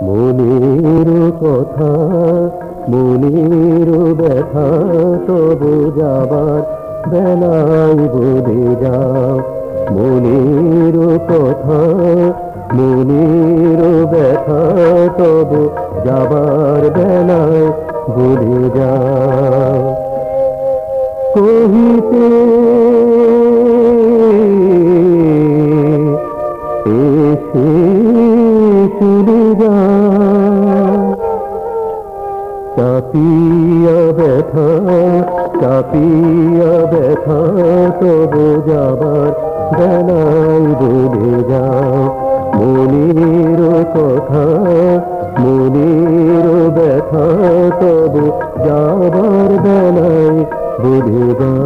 মনের কথা, মনের ব্যথা তবু যাবার বেলায় বলে যাও। মনের কথা, মনের ব্যথা তবু যাবার বেলায় বলে যাও। কহিতে এসে চলে যাও। চাপিয়া ব্যথা, চাপিয়া ব্যথা তবু যাবার বেলায় বলে যাও। মনের কথা, মনের ব্যথা তবু যাবার বেলায় বলে যাও।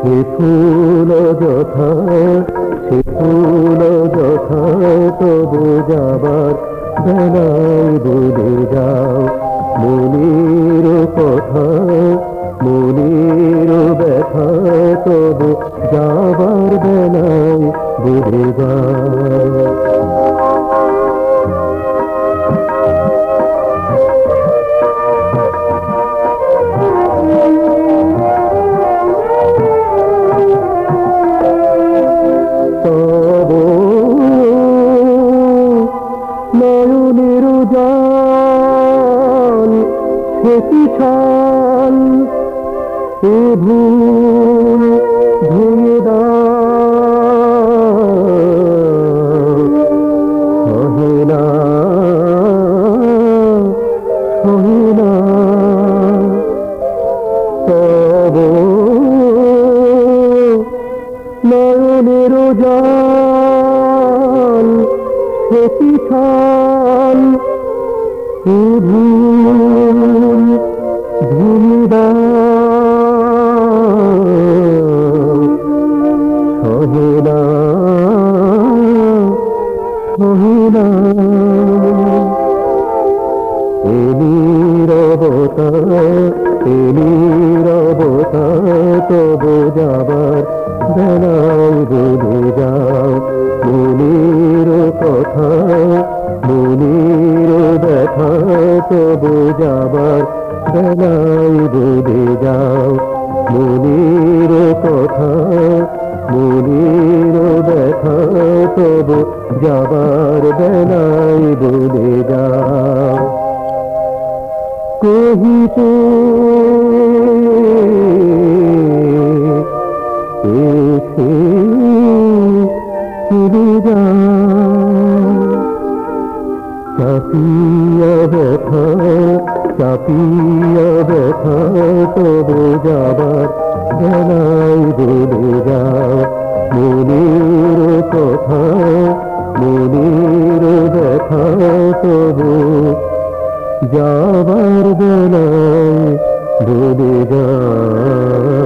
সে ফুল যথা, সে ফুল যথা তবু যাবার বেলায় বলে যাও। মনের কথা, মনের ব্যথা তবু যাবার বেলায় বলে যাও। নয়নের জল সেটি ছল, এ ভুল ভেঙে দাও। সহে না, সহে না তব নয়নের জল সেটি ছল, এ ভুল ভেঙে দাও। সহে না, সহে না এ নীরবতা, এ নীরবতা তবু যাবার বেলায় বলে যাও। মনের কথা, মনের ব্যথা তবু যাবার বেলায় বলে যাও। মনের কথা, মনের ব্যথা তবু যাবার বেলায় বলে যাও। কহিতে এসে চলে যাও। চাপিয়া ব্যথা, চাপিয়া ব্যথা তবু যাবার বেলায় বলে যাও। মনের কথা, মনের ব্যথা তবু যাবার বেলায় বলে যাও।